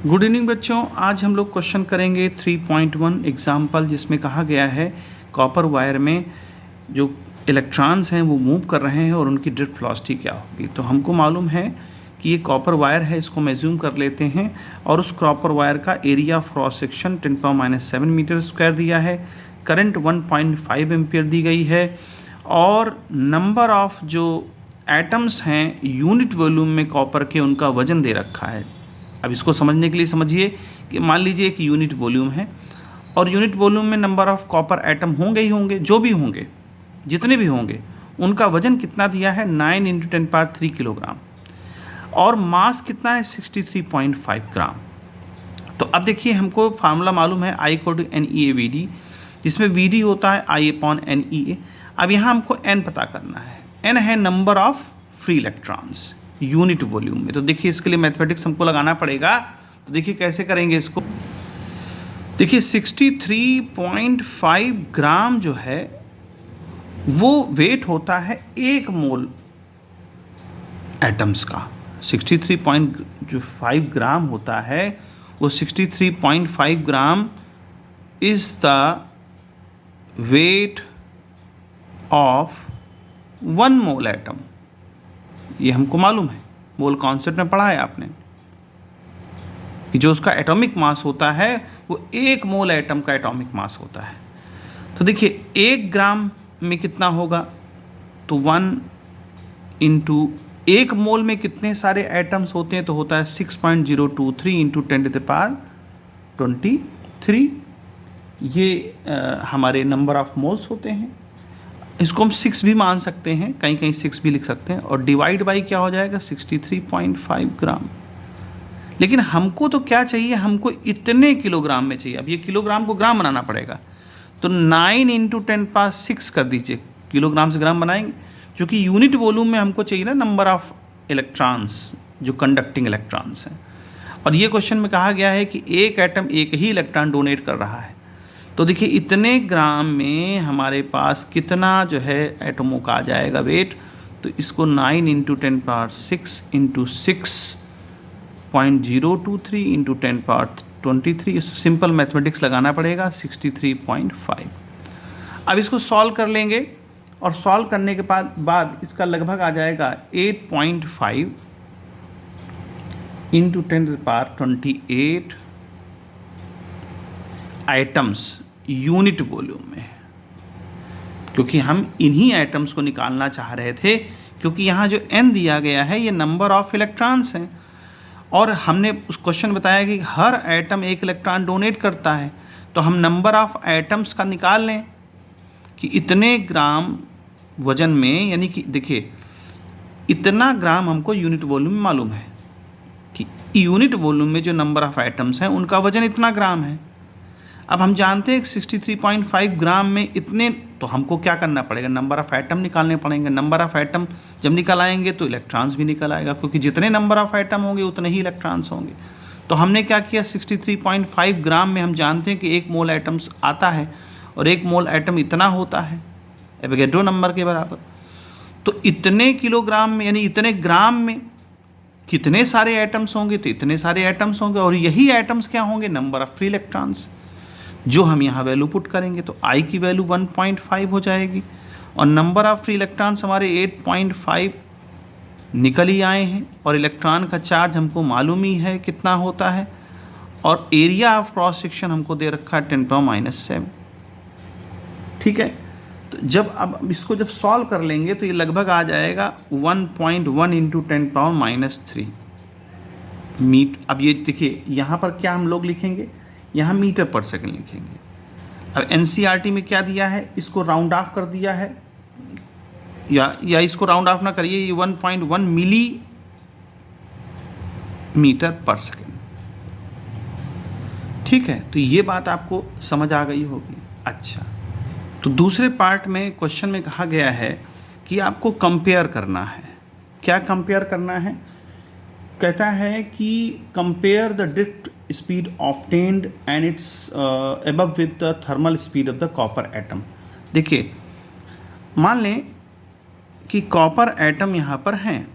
Good evening बच्चों, आज हम लोग क्वेश्चन करेंगे 3.1 एग्जाम्पल, जिसमें कहा गया है कॉपर वायर में जो इलेक्ट्रॉन्स हैं वो मूव कर रहे हैं और उनकी ड्रिफ्ट वेलोसिटी क्या होगी। तो हमको मालूम है कि ये कॉपर वायर है, इसको हम एज्यूम कर लेते हैं और उस कॉपर वायर का area of cross section 10⁻⁻7 metre square दिया है, करंट 1.5 एम्पियर दी गई है और नंबर ऑफ जो एटम्स हैं यूनिट वॉल्यूम में कॉपर के, उनका वजन दे रखा है। अब इसको समझने के लिए समझिए कि मान लीजिए एक यूनिट वॉल्यूम है और यूनिट वॉल्यूम में नंबर ऑफ कॉपर एटम होंगे ही होंगे, जो भी होंगे, जितने भी होंगे, उनका वजन कितना दिया है 9 × 10³ किलोग्राम और मास कितना है 63.5 ग्राम। तो अब देखिए, हमको फार्मूला मालूम है I = NeAVD, जिसमें VD होता है I/NEA। अब यहाँ हमको N पता करना है। N है number of free electrons unit volume में। तो देखिए, इसके लिए मैथमेटिक्स हमको लगाना पड़ेगा। तो देखिए कैसे करेंगे इसको। देखिए 63.5 ग्राम जो है वो वेट होता है 1 मोल एटम्स का। 63.5 ग्राम होता है वो 63.5 gram is the weight of 1 mole atom. ये हमको मालूम है, मोल कॉन्सेप्ट में पढ़ा है आपने कि जो उसका एटॉमिक मास होता है वो 1 मोल एटम का एटॉमिक मास होता है। तो देखिए 1 ग्राम में कितना होगा, तो 1 × 1 मोल में कितने सारे एटम्स होते हैं, तो होता है 6.023 × 10⁻23। ये हमारे नंबर ऑफ मोल्स होते हैं। इसको हम 6 भी मान सकते हैं, कहीं कहीं 6 भी लिख सकते हैं, और डिवाइड बाई क्या हो जाएगा 63.5 ग्राम। लेकिन हमको तो क्या चाहिए, हमको इतने किलोग्राम में चाहिए। अब ये किलोग्राम को ग्राम बनाना पड़ेगा, तो 9 × 10⁻6 कर दीजिए, किलोग्राम से ग्राम बनाएंगे, क्योंकि यूनिट वॉल्यूम में हमको चाहिए ना नंबर ऑफ इलेक्ट्रॉन्स जो कंडक्टिंग इलेक्ट्रॉन्स हैं। और ये क्वेश्चन में कहा गया है कि एक एटम एक ही इलेक्ट्रॉन डोनेट कर रहा है। तो देखिए इतने ग्राम में हमारे पास कितना जो है एटमों का आ जाएगा वेट, तो इसको 9 × 10⁻6 × 6.023 × 10⁻23, सिंपल मैथमेटिक्स लगाना पड़ेगा 63.5। अब इसको सॉल्व कर लेंगे और सॉल्व करने के बाद इसका लगभग आ जाएगा 8.5 × 10⁻28 आइटम्स यूनिट वॉल्यूम में, क्योंकि हम इन्हीं आइटम्स को निकालना चाह रहे थे, क्योंकि यहाँ जो n दिया गया है ये नंबर ऑफ इलेक्ट्रॉन्स हैं और हमने उस क्वेश्चन बताया कि हर एटम एक इलेक्ट्रॉन डोनेट करता है। तो हम नंबर ऑफ एटम्स का निकाल लें कि इतने ग्राम वजन में, यानी कि देखिए इतना ग्राम हमको यूनिट वॉल्यूम में मालूम है कि यूनिट वॉल्यूम में जो नंबर ऑफ एटम्स हैं उनका वजन इतना ग्राम है। अब हम जानते हैं कि 63.5 ग्राम में इतने, तो हमको क्या करना पड़ेगा, नंबर ऑफ़ एटम निकालने पड़ेंगे। नंबर ऑफ़ एटम जब निकल आएंगे तो इलेक्ट्रॉन्स भी निकल आएगा, क्योंकि जितने नंबर ऑफ़ एटम होंगे उतने ही इलेक्ट्रॉन्स होंगे। तो हमने क्या किया, 63.5 ग्राम में हम जानते हैं कि 1 मोल एटम्स आता है और 1 मोल एटम इतना होता है एवोगैड्रो नंबर के बराबर। तो इतने किलोग्राम में, यानी इतने ग्राम में कितने सारे एटम्स होंगे, तो इतने सारे एटम्स होंगे और यही एटम्स क्या होंगे, नंबर ऑफ़ फ्री इलेक्ट्रॉन्स, जो हम यहाँ वैल्यू पुट करेंगे। तो I की वैल्यू 1.5 हो जाएगी और नंबर ऑफ फ्री इलेक्ट्रॉन्स हमारे 8.5 निकल ही आए हैं और इलेक्ट्रॉन का चार्ज हमको मालूम ही है कितना होता है, और एरिया ऑफ क्रॉस सेक्शन हमको दे रखा है 10⁻⁷। ठीक है, तो जब अब इसको जब सॉल्व कर लेंगे तो ये लगभग आ जाएगा 1.1 × 10⁻³ मीट। अब ये देखिए यहाँ पर क्या हम लोग लिखेंगे, यहाँ मीटर पर सेकंड लिखेंगे। अब NCERT में क्या दिया है, इसको राउंड ऑफ कर दिया है, या इसको राउंड ऑफ ना करिए, ये 1.1 मिली मीटर पर सेकंड। ठीक है, तो ये बात आपको समझ आ गई होगी। अच्छा, तो दूसरे पार्ट में क्वेश्चन में कहा गया है कि आपको कंपेयर करना है। क्या कंपेयर करना है, कहता है कि compare the drift speed obtained and it's above with the thermal speed of the copper atom. देखिए मान लें कि कॉपर एटम यहाँ पर हैं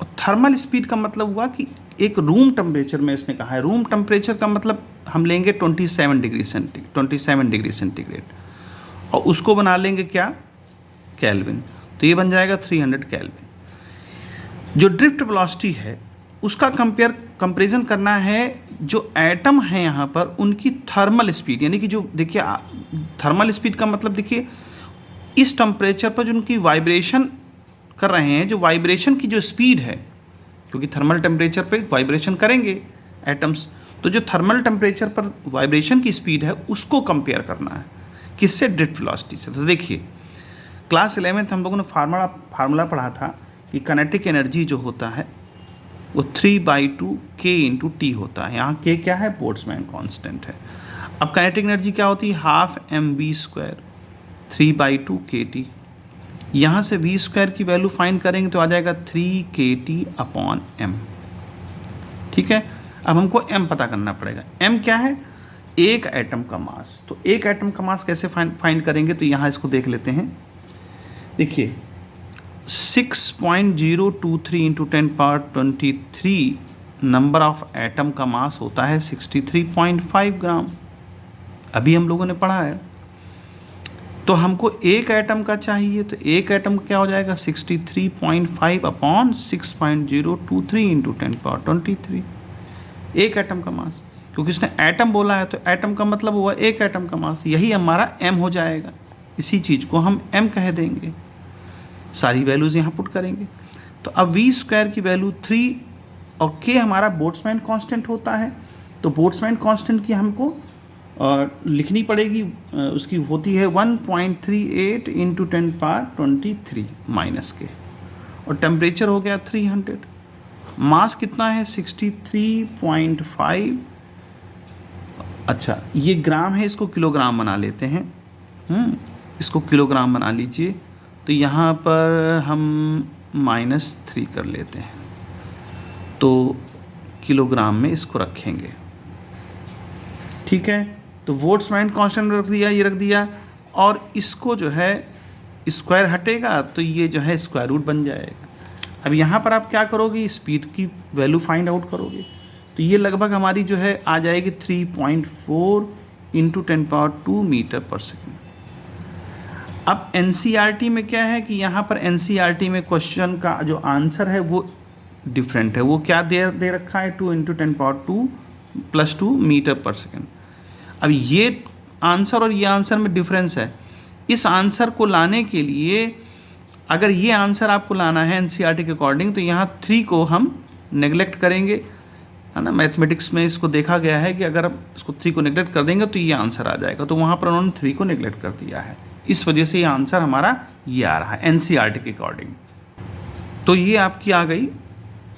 और थर्मल स्पीड का मतलब हुआ कि एक रूम टेम्परेचर में इसने कहा है। रूम टेम्परेचर का मतलब हम लेंगे 27 डिग्री सेंटीग्रेड और उसको बना लेंगे क्या, केल्विन, तो ये बन जाएगा 300 केल्विन। जो ड्रिफ्ट वेलोसिटी है उसका कंपेरिजन करना है जो एटम है यहाँ पर उनकी थर्मल स्पीड, यानी कि जो देखिए थर्मल स्पीड का मतलब देखिए इस टेम्परेचर पर जो उनकी वाइब्रेशन कर रहे हैं, जो वाइब्रेशन की जो स्पीड है, क्योंकि थर्मल टेम्परेचर पे वाइब्रेशन करेंगे एटम्स, तो जो थर्मल टेम्परेचर पर वाइब्रेशन की स्पीड है उसको कंपेयर करना है किससे, ड्रिफ्ट वेलोसिटी से। तो देखिए क्लास 11th हम लोगों ने फार्मूला पढ़ा था कि काइनेटिक एनर्जी जो होता है वो 3/2 K × T होता है। यहाँ K क्या है, बोल्ट्जमैन कांस्टेंट है। अब काइनेटिक एनर्जी क्या होती है, 12 mv², 3/2 kT। यहाँ से v² की वैल्यू फाइंड करेंगे तो आ जाएगा 3 kT/m। ठीक है, अब हमको m पता करना पड़ेगा। m क्या है, एक एटम का मास। तो एक एटम का मास कैसे फाइंड करेंगे, तो यहाँ इसको देख लेते हैं। देखिए 6.023 × 10⁻23 नंबर ऑफ एटम का मास होता है 63.5 ग्राम, अभी हम लोगों ने पढ़ा है। तो हमको एक एटम का चाहिए, तो एक एटम क्या हो जाएगा 63.5/6.023 × 10⁻23, एक एटम का मास। क्योंकि इसने एटम बोला है तो एटम का मतलब हुआ एक एटम का मास, यही हमारा m हो जाएगा। इसी चीज़ को हम m कह देंगे, सारी वैल्यूज़ यहाँ पुट करेंगे। तो अब v² की वैल्यू 3 और k हमारा बोल्ट्जमैन कांस्टेंट होता है, तो बोल्ट्जमैन कांस्टेंट की हमको लिखनी पड़ेगी, उसकी होती है 1.38 × 10⁻23 -k, और टेम्परेचर हो गया 300। मास कितना है 63.5। अच्छा ये ग्राम है, इसको किलोग्राम बना लेते हैं। इसको किलोग्राम बना लीजिए, तो यहाँ पर हम -3 कर लेते हैं, तो किलोग्राम में इसको रखेंगे। ठीक है, तो बोल्ट्जमैन कांस्टेंट रख दिया, ये रख दिया, और इसको जो है स्क्वायर हटेगा तो ये जो है स्क्वायर रूट बन जाएगा। अब यहाँ पर आप क्या करोगे, स्पीड की वैल्यू फाइंड आउट करोगे, तो ये लगभग हमारी जो है आ जाएगी 3.4 × 10⁻2 मीटर/सेकेंड। अब NCERT में क्या है कि यहाँ पर NCERT में क्वेश्चन का जो आंसर है वो डिफरेंट है। वो क्या दे रखा है 2 × 10⁻2 + 2 मीटर/सेकेंड। अब ये आंसर और ये आंसर में डिफरेंस है। इस आंसर को लाने के लिए अगर ये आंसर आपको लाना है NCERT के अकॉर्डिंग, तो यहाँ 3 को हम नेगलेक्ट करेंगे, है ना। मैथमेटिक्स में इसको देखा गया है कि अगर आप इसको 3 को नेगलेक्ट कर देंगे तो ये आंसर आ जाएगा, तो वहाँ पर उन्होंने 3 को नेगलेक्ट कर दिया है। इस वजह से ये आंसर हमारा ये आ रहा है NCERT के अकॉर्डिंग। तो ये आपकी आ गई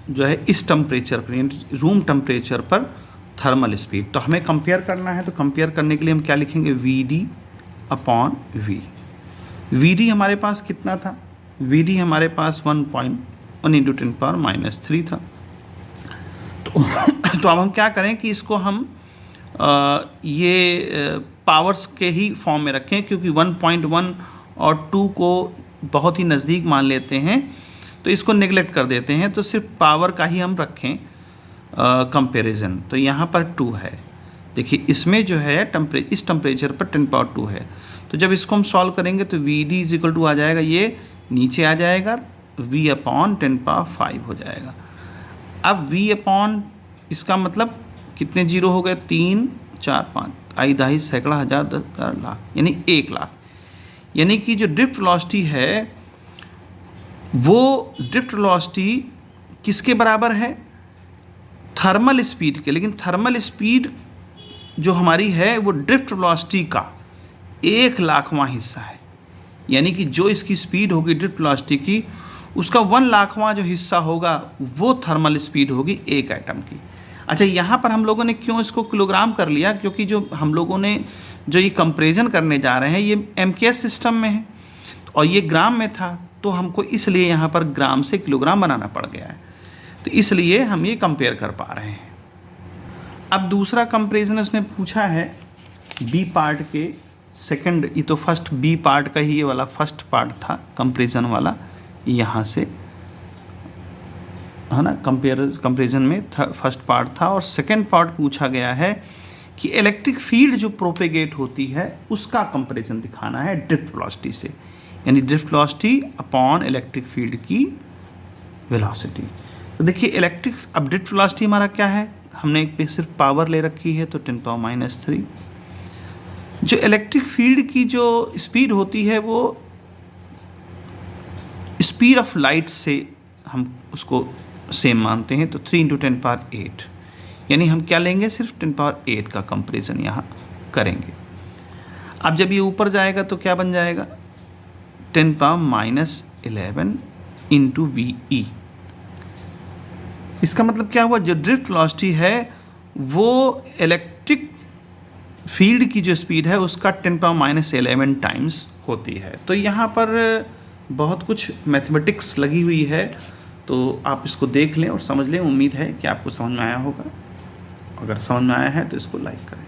जो है इस टेम्परेचर पर, रूम टेम्परेचर पर थर्मल स्पीड। तो हमें कंपेयर करना है, तो कंपेयर करने के लिए हम क्या लिखेंगे, VD/V। VD हमारे पास कितना था, VD हमारे पास 1.1 × 10⁻³ था। तो अब हम क्या करें कि इसको हम ये पावर्स के ही फॉर्म में रखें, क्योंकि 1.1 और 2 को बहुत ही नज़दीक मान लेते हैं, तो इसको नेगलेक्ट कर देते हैं, तो सिर्फ पावर का ही हम रखें कंपैरिजन। तो यहाँ पर 2 है, देखिए इसमें जो है इस टेम्परेचर पर 10⁻2 है। तो जब इसको हम सॉल्व करेंगे तो VD = आ जाएगा, ये नीचे आ जाएगा, V/10⁻5 हो जाएगा। अब V/ इसका मतलब कितने जीरो हो गए, 3, 4, 5, आई दहाई सैकड़ा हज़ार 10,000 लाख, यानी 1 लाख। यानी कि जो ड्रिफ्ट वेलोसिटी है वो ड्रिफ्ट वेलोसिटी किसके बराबर है, थर्मल स्पीड के। लेकिन थर्मल स्पीड जो हमारी है वो ड्रिफ्ट वेलोसिटी का 1,00,000वां हिस्सा है, यानी कि जो इसकी स्पीड होगी ड्रिफ्ट वेलोसिटी की, उसका 1,00,000वां जो हिस्सा होगा वो थर्मल स्पीड होगी एक एटम की। अच्छा, यहाँ पर हम लोगों ने क्यों इसको किलोग्राम कर लिया, क्योंकि जो हम लोगों ने जो ये कंपेरिजन करने जा रहे हैं ये MKS सिस्टम में है और ये ग्राम में था, तो हमको इसलिए यहाँ पर ग्राम से किलोग्राम बनाना पड़ गया है, तो इसलिए हम ये कंपेयर कर पा रहे हैं। अब दूसरा कंपेरिजन उसने पूछा है बी पार्ट के सेकंड, ये तो फर्स्ट बी पार्ट का ही ये वाला फर्स्ट पार्ट था कंपेरिजन वाला, यहाँ से है ना, कंपेरिजन में फर्स्ट पार्ट था, और सेकेंड पार्ट पूछा गया है कि इलेक्ट्रिक फील्ड जो प्रोपेगेट होती है उसका कंपेरिजन दिखाना है ड्रिफ्ट वेलोसिटी से, यानी drift velocity upon electric field की वेलोसिटी। तो देखिए अब ड्रिफ्ट वेलोसिटी हमारा क्या है, हमने एक पे सिर्फ पावर ले रखी है तो 10⁻³ जो इलेक्ट्रिक फील्ड की जो स्पीड होती है वो स्पीड ऑफ लाइट से हम उसको सेम मानते हैं, तो 3 × 10⁸, यानी हम क्या लेंगे, सिर्फ 10⁸ का कंपेरिजन यहाँ करेंगे। अब जब ये ऊपर जाएगा तो क्या बन जाएगा, 10⁻11 × VE। इसका मतलब क्या हुआ, जो ड्रिफ्ट वेलोसिटी है वो इलेक्ट्रिक फील्ड की जो स्पीड है उसका 10⁻11 टाइम्स होती है। तो यहाँ पर बहुत कुछ मैथमेटिक्स लगी हुई है, तो आप इसको देख लें और समझ लें। उम्मीद है कि आपको समझ में आया होगा। अगर समझ में आया है तो इसको लाइक करें।